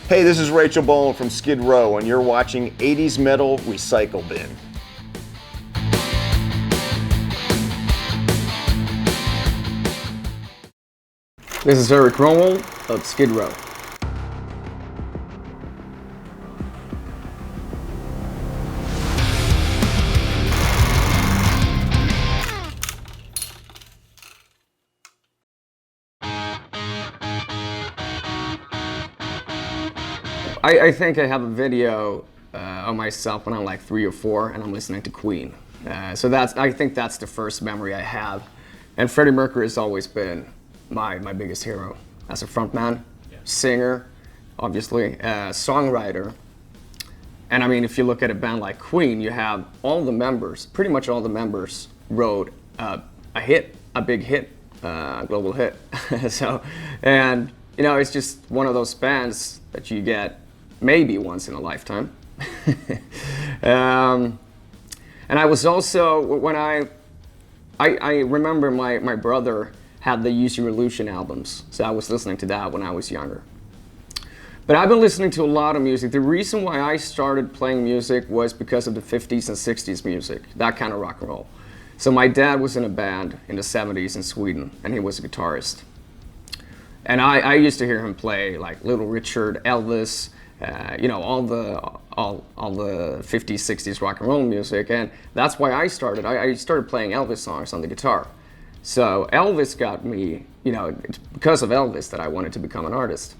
Hey, this is Rachel Bolan from Skid Row, and you're watching 80s Metal Recycle Bin. This is Erik Grönwall of Skid Row. I think I have a video of myself when I'm like 3 or 4 and I'm listening to Queen. So I think that's the first memory I have. And Freddie Mercury has always been my biggest hero as a frontman, singer, obviously, songwriter. And I mean, if you look at a band like Queen, you have all the members, pretty much all the members wrote a big hit, global hit. And you know, it's just one of those bands that you get maybe once in a lifetime. And I was also, when I remember my brother had the Use Your Illusion albums, so I was listening to that when I was younger. But I've been listening to a lot of music. The reason why I started playing music was because of the 50s and 60s music, that kind of rock and roll. So my dad was in a band in the 70s in Sweden, and he was a guitarist. And I used to hear him play like Little Richard, Elvis, you know, all the 50s, 60s rock and roll music, and that's why I started. I started playing Elvis songs on the guitar. So Elvis got me, you know, it's because of Elvis that I wanted to become an artist.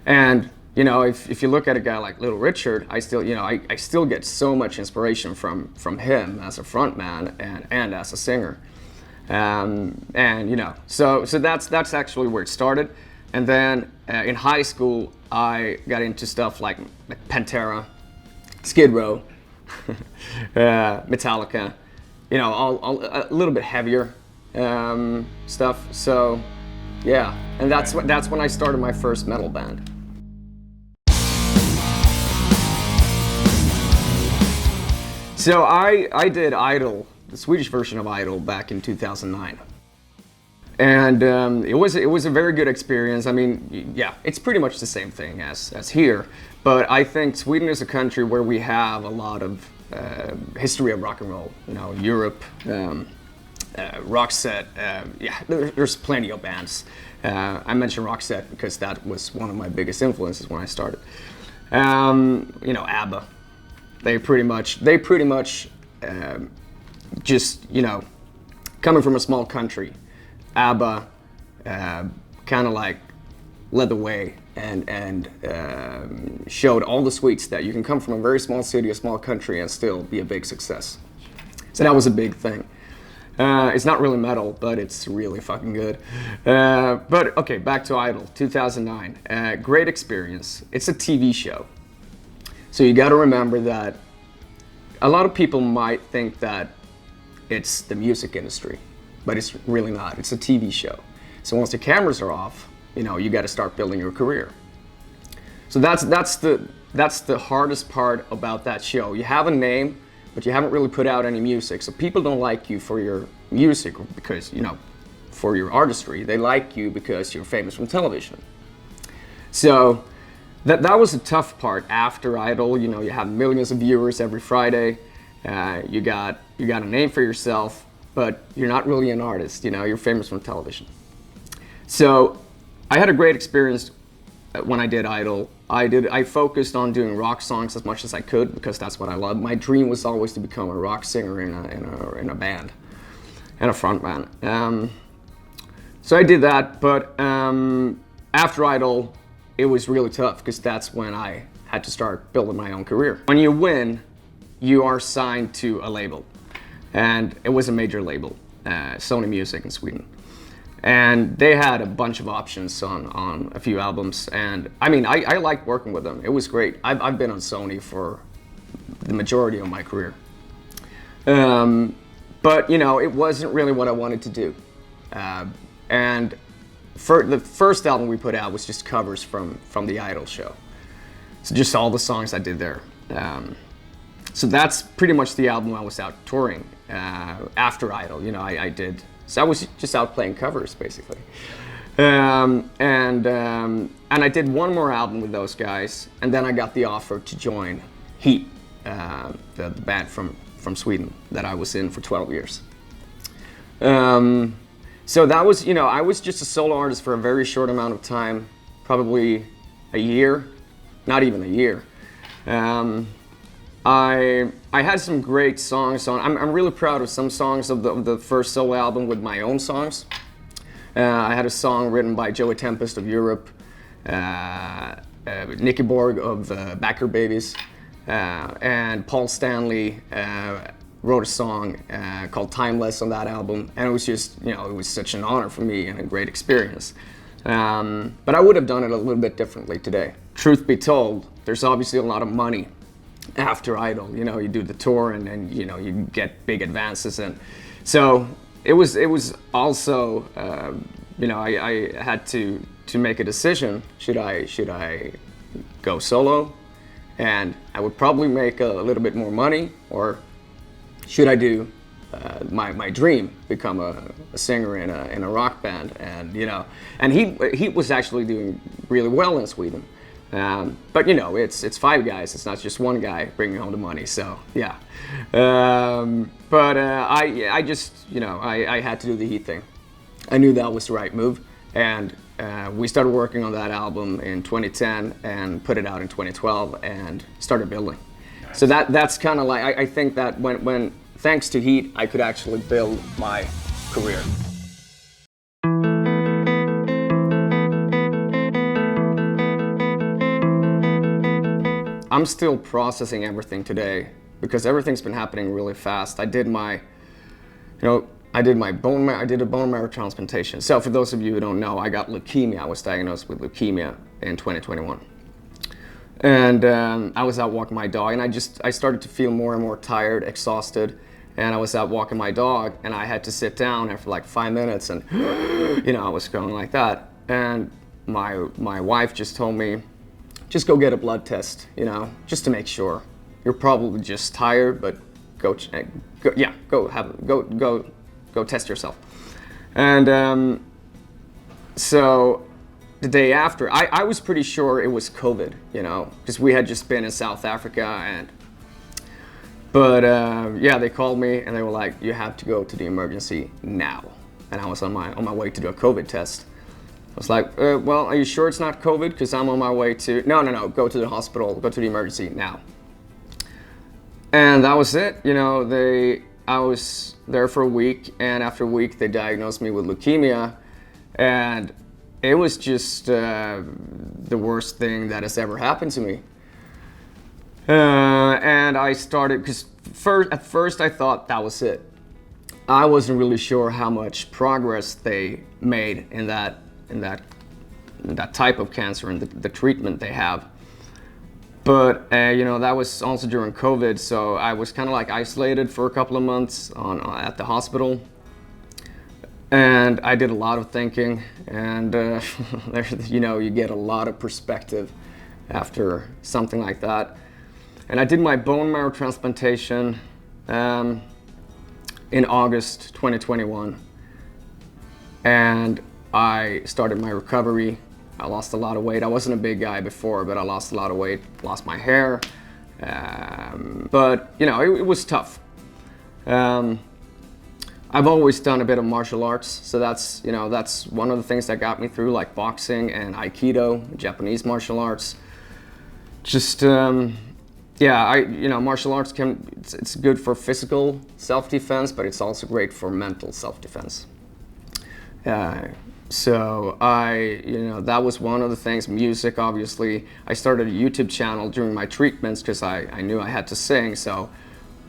And you know, if you look at a guy like Little Richard, I still get so much inspiration from him as a frontman and as a singer. And you know, so that's actually where it started. And then in high school, I got into stuff like Pantera, Skid Row, Metallica, you know, all a little bit heavier stuff. So yeah, and that's when I started my first metal band. So I did Idol, the Swedish version of Idol, back in 2009. And it was a very good experience. I mean, yeah, it's pretty much the same thing as here, but I think Sweden is a country where we have a lot of history of rock and roll. You know, Europe, Roxette, yeah, there's plenty of bands. I mentioned Roxette because that was one of my biggest influences when I started. You know, ABBA. They pretty much just, you know, coming from a small country, ABBA kind of like led the way and showed all the Swedes that you can come from a very small city, a small country, and still be a big success. So that was a big thing. It's not really metal, but it's really fucking good. But okay, back to Idol, 2009. Great experience. It's a TV show. So you got to remember that a lot of people might think that it's the music industry, but it's really not. It's a TV show. So once the cameras are off, you know, you got to start building your career. So that's the hardest part about that show. You have a name, but you haven't really put out any music. So people don't like you for your music because, you know, for your artistry. They like you because you're famous from television. So that was a tough part after Idol. You know, you have millions of viewers every Friday. You got a name for yourself, but you're not really an artist. You know, you're famous from television. So I had a great experience when I did Idol. I focused on doing rock songs as much as I could because that's what I love. My dream was always to become a rock singer in a band and a front man. So I did that, but after Idol, it was really tough because that's when I had to start building my own career. When you win, you are signed to a label, and it was a major label, Sony Music in Sweden. And they had a bunch of options on a few albums, and I mean, I liked working with them. It was great. I've been on Sony for the majority of my career. But you know, it wasn't really what I wanted to do. And for the first album we put out was just covers from the Idol show. So just all the songs I did there. So that's pretty much the album I was out touring after Idol. You know, I did. So I was just out playing covers, basically. And I did one more album with those guys, and then I got the offer to join H.E.A.T, the band from Sweden that I was in for 12 years. So that was, you know, I was just a solo artist for a very short amount of time, probably a year, not even a year. I had some great songs on. I'm really proud of some songs of the first solo album with my own songs. I had a song written by Joey Tempest of Europe, Nicky Borg of Backer Babies, and Paul Stanley wrote a song called Timeless on that album, and it was just, you know, it was such an honor for me and a great experience. But I would have done it a little bit differently today. Truth be told, there's obviously a lot of money after Idol. You know, you do the tour and you know, you get big advances, and so it was also, you know, I had to make a decision. Should I go solo, and I would probably make a little bit more money, or should I do my dream, become a singer in a rock band? And you know, and he was actually doing really well in Sweden. But you know, it's five guys. It's not just one guy bringing home the money. So yeah. But I just, you know, I had to do the H.E.A.T thing. I knew that was the right move, and we started working on that album in 2010 and put it out in 2012 and started building. Nice. So that's kind of like, I think that when thanks to H.E.A.T, I could actually build my career. I'm still processing everything today because everything's been happening really fast. I did a bone marrow transplantation. So for those of you who don't know, I got leukemia. I was diagnosed with leukemia in 2021. And I was out walking my dog, and I started to feel more and more tired, exhausted. And I was out walking my dog, and I had to sit down after like 5 minutes, and you know, I was going like that. And my wife just told me, just go get a blood test, you know, just to make sure. You're probably just tired, but go test yourself. And so the day after, I was pretty sure it was COVID, you know, because we had just been in South Africa, but yeah, they called me and they were like, you have to go to the emergency now. And I was on my way to do a COVID test. I was like, well, are you sure it's not COVID? Because I'm on my way to, no, go to the hospital, go to the emergency now. And that was it, you know, I was there for a week, and after a week they diagnosed me with leukemia, and it was just the worst thing that has ever happened to me. And I started, because at first I thought that was it. I wasn't really sure how much progress they made in that type of cancer and the treatment they have. But you know, that was also during COVID, so I was kind of like isolated for a couple of months at the hospital, and I did a lot of thinking, and you know, you get a lot of perspective after something like that. And I did my bone marrow transplantation in August 2021, and I started my recovery. I lost a lot of weight. I wasn't a big guy before, but I lost a lot of weight, lost my hair. But, you know, it was tough. I've always done a bit of martial arts, so that's one of the things that got me through, like boxing and Aikido, Japanese martial arts. Just, yeah, you know, martial arts it's good for physical self-defense, but it's also great for mental self-defense. So you know, that was one of the things. Music, obviously. I started a YouTube channel during my treatments because I knew I had to sing. So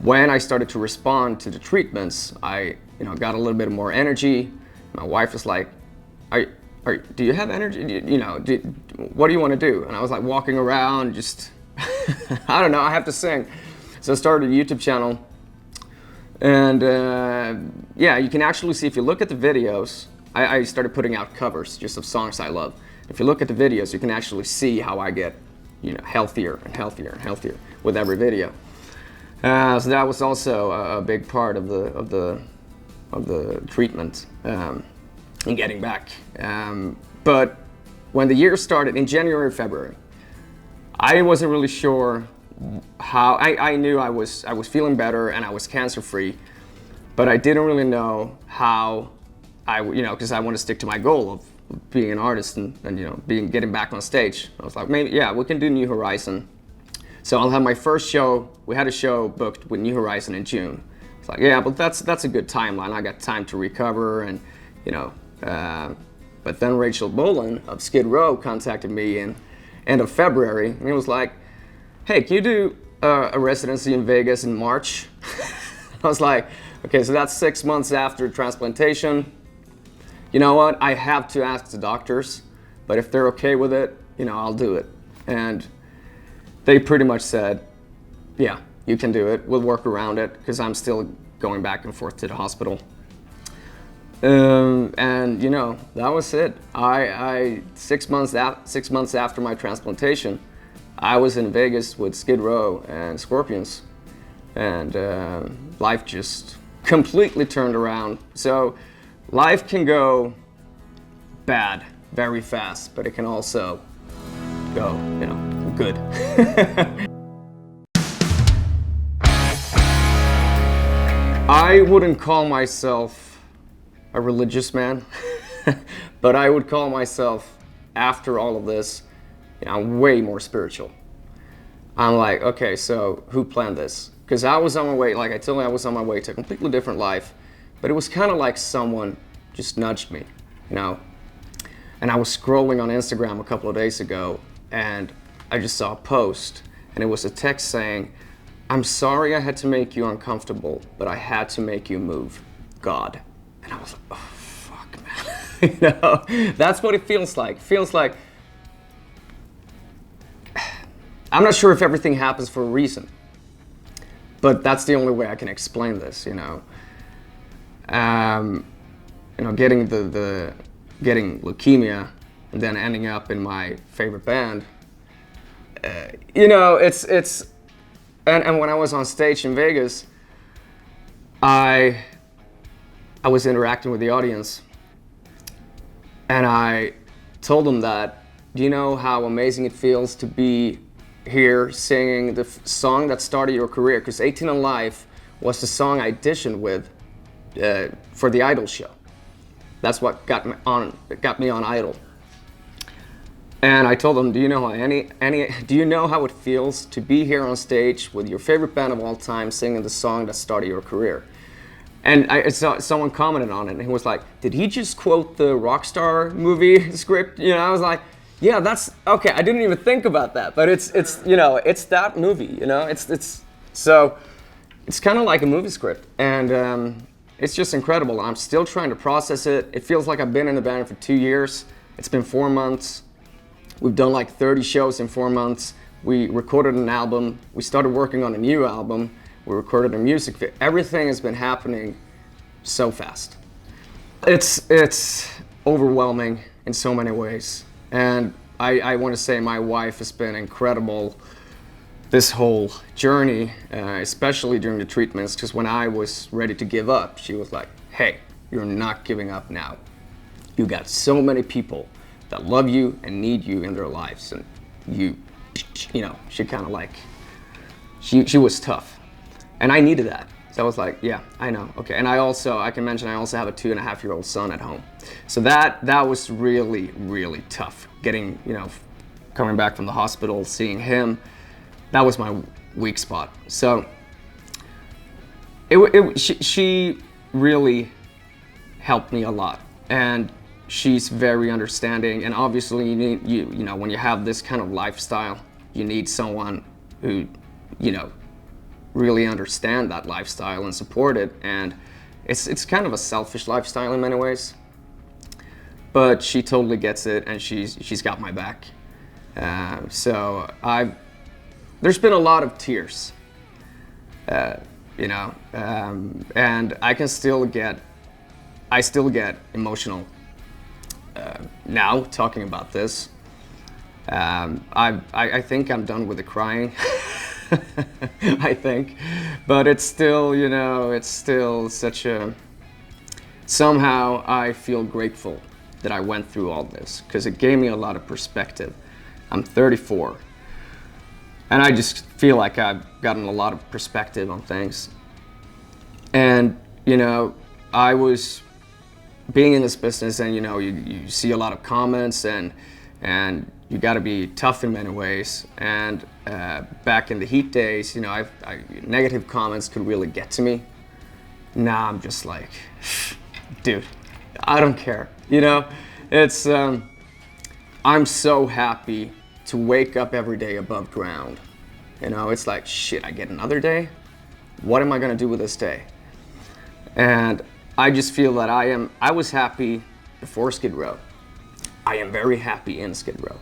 when I started to respond to the treatments, I, you know, got a little bit more energy. My wife was like, do you have energy? You know, what do you want to do? And I was like walking around, just, I don't know, I have to sing. So I started a YouTube channel. And yeah, you can actually see, if you look at the videos, I started putting out covers just of songs I love. If you look at the videos, you can actually see how I get, you know, healthier and healthier and healthier with every video. So that was also a big part of the treatment. and getting back. But when the year started in January, February, I wasn't really sure how. I knew I was feeling better and I was cancer-free, but I didn't really know how because I want to stick to my goal of being an artist and getting back on stage. I was like, maybe, yeah, we can do New Horizon. So I'll have my first show. We had a show booked with New Horizon in June. It's like, yeah, but that's a good timeline. I got time to recover, and but then Rachel Bolan of Skid Row contacted me in end of February, and he was like, hey, can you do a residency in Vegas in March? I was like, okay, so that's 6 months after transplantation. You know what? I have to ask the doctors, but if they're okay with it, I'll do it. And they pretty much said, yeah, you can do it. We'll work around it, because I'm still going back and forth to the hospital. And that was it. I 6 months after my transplantation, I was in Vegas with Skid Row and Scorpions, and life just completely turned around. So life can go bad very fast, but it can also go, good. I wouldn't call myself a religious man, but I would call myself, after all of this, way more spiritual. I'm like, okay, so who planned this? Because I was on my way, like I told you, I was on my way to a completely different life, but it was kind of like someone just nudged me, And I was scrolling on Instagram a couple of days ago, and I just saw a post, and it was a text saying, I'm sorry I had to make you uncomfortable, but I had to make you move, God. And I was like, oh, fuck, man. That's what it feels like. It feels like, I'm not sure if everything happens for a reason, but that's the only way I can explain this, Getting getting leukemia and then ending up in my favorite band, it's and when I was on stage in Vegas, I was interacting with the audience, and I told them that, do you know how amazing it feels to be here singing the song that started your career? Because 18 and Life was the song I auditioned with for the Idol show. That's what got me on Idol. And I told them, do you know how it feels to be here on stage with your favorite band of all time singing the song that started your career? And someone commented on it, and he was like, did he just quote the Rockstar movie script? I was like, yeah, that's okay. I didn't even think about that, but it's that movie. So it's kind of like a movie script, and it's just incredible. I'm still trying to process it. It feels like I've been in the band for 2 years. It's been 4 months. We've done like 30 shows in 4 months. We recorded an album. We started working on a new album. We recorded a music video. Everything has been happening so fast. It's overwhelming in so many ways. And I want to say my wife has been incredible this whole journey, especially during the treatments, because when I was ready to give up, she was like, hey, you're not giving up now. You got so many people that love you and need you in their lives, and she kind of like, she was tough. And I needed that. So I was like, yeah, I know, okay. And I can mention I also have a 2.5-year-old son at home. So that was really, really tough. Getting, coming back from the hospital, seeing him, that was my weak spot. So she really helped me a lot. And she's very understanding. And obviously you need, when you have this kind of lifestyle, you need someone who, really understand that lifestyle and support it. And it's kind of a selfish lifestyle in many ways, but she totally gets it, and she's got my back. So there's been a lot of tears, and I still get emotional now talking about this. I think I'm done with the crying. I think, but it's still, it's still such a somehow I feel grateful that I went through all this, because it gave me a lot of perspective. I'm 34, and I just feel like I've gotten a lot of perspective on things. And, you know, I was being in this business, and, you know, you see a lot of comments, and you got to be tough in many ways. And back in the H.E.A.T days, you know, negative comments could really get to me. Now I'm just like, dude, I don't care. You know, it's, I'm so happy to wake up every day above ground. You know, it's like, shit, I get another day? What am I gonna do with this day? And I just feel that I was happy before Skid Row. I am very happy in Skid Row.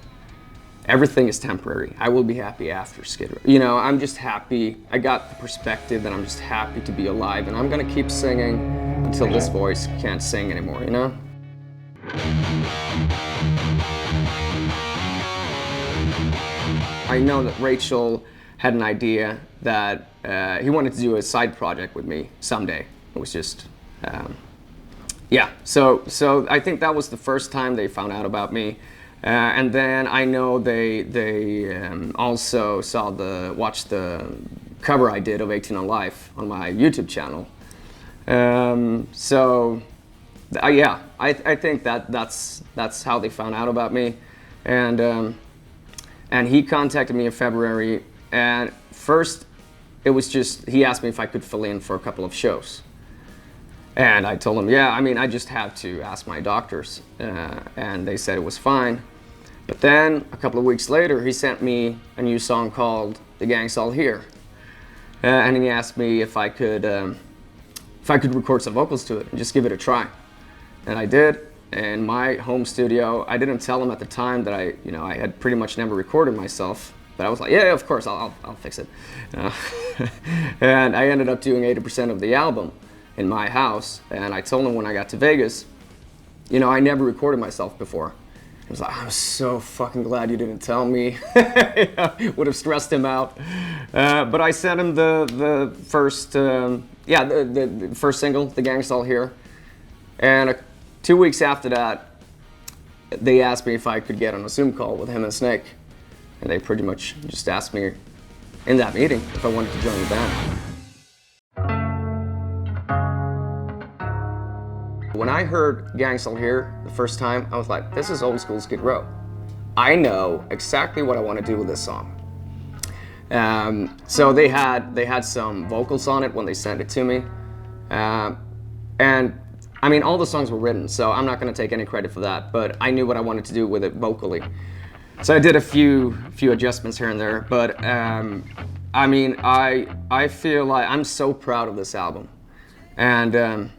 Everything is temporary. I will be happy after Skid Row. You know, I'm just happy. I got the perspective that I'm just happy to be alive, and I'm gonna keep singing until this voice can't sing anymore, you know? I know that Rachel had an idea that he wanted to do a side project with me someday. It was just, yeah. So I think that was the first time they found out about me. And then I know they also watched the cover I did of 18 on Life on my YouTube channel. Yeah, I think that's how they found out about me. And he contacted me in February, and first it was just, he asked me if I could fill in for a couple of shows. And I told him, yeah, I mean, I just have to ask my doctors. And they said it was fine. But then a couple of weeks later, he sent me a new song called The Gang's All Here. And he asked me if I could record some vocals to it and just give it a try. And I did. In my home studio. I didn't tell him at the time that I had pretty much never recorded myself, but I was like, yeah, of course, I'll fix it. And I ended up doing 80% of the album in my house, and I told him when I got to Vegas, you know, I never recorded myself before. He was like, I'm so fucking glad you didn't tell me. Would have stressed him out. But I sent him the first, the first single, The Gang's All Here, and 2 weeks after that, they asked me if I could get on a Zoom call with him and Snake. And they pretty much just asked me in that meeting if I wanted to join the band. When I heard Gang's All Here the first time, I was like, this is old school Skid Row. I know exactly what I want to do with this song. So they had some vocals on it when they sent it to me. And I mean, all the songs were written, so I'm not going to take any credit for that, but I knew what I wanted to do with it vocally. So I did a few adjustments here and there, but I mean, I feel like I'm so proud of this album. And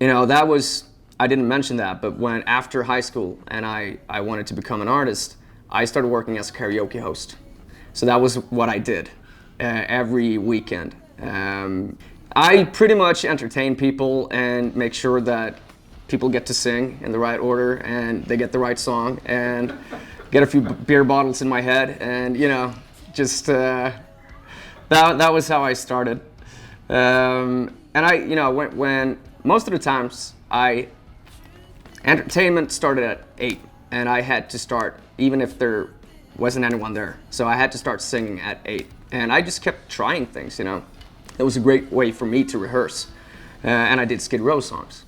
you know, that was, I didn't mention that, but when after high school and I wanted to become an artist, I started working as a karaoke host. So that was what I did every weekend. I pretty much entertain people and make sure that people get to sing in the right order and they get the right song, and get a few beer bottles in my head, and you know, just that was how I started. And I, you know, when most of the times entertainment started at 8, and I had to start even if there wasn't anyone there. So I had to start singing at 8, and I just kept trying things, you know. It was a great way for me to rehearse, and I did Skid Row songs.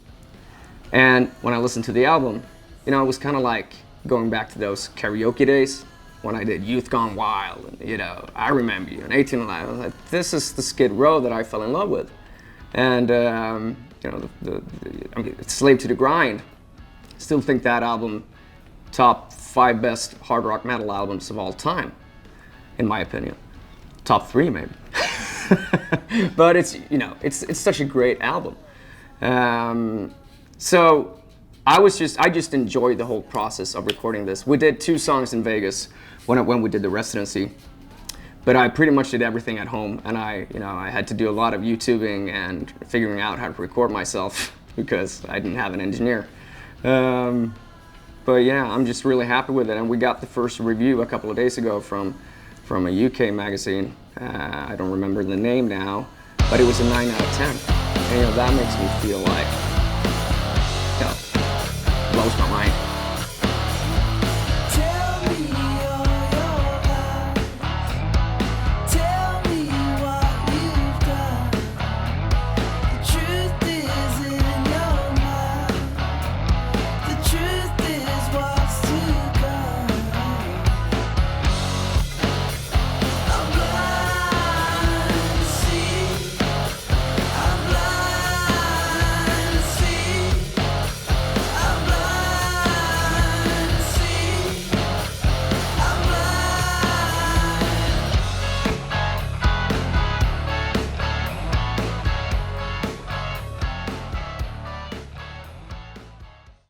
And when I listened to the album, you know, it was kind of like going back to those karaoke days when I did Youth Gone Wild, and, you know, I Remember You, and 18 Alive. I was like, this is the Skid Row that I fell in love with. And, you know, I mean, Slave to the Grind, still think that album, top 5 best hard rock metal albums of all time, in my opinion. Top 3 maybe. But it's, you know, it's such a great album. So I just enjoyed the whole process of recording this. We did 2 songs in Vegas when we did the residency, but I pretty much did everything at home, and I had to do a lot of YouTubing and figuring out how to record myself because I didn't have an engineer. But yeah, I'm just really happy with it, and we got the first review a couple of days ago from a UK magazine. I don't remember the name now, but it was a 9 out of 10. And you know, that makes me feel like blows my mind.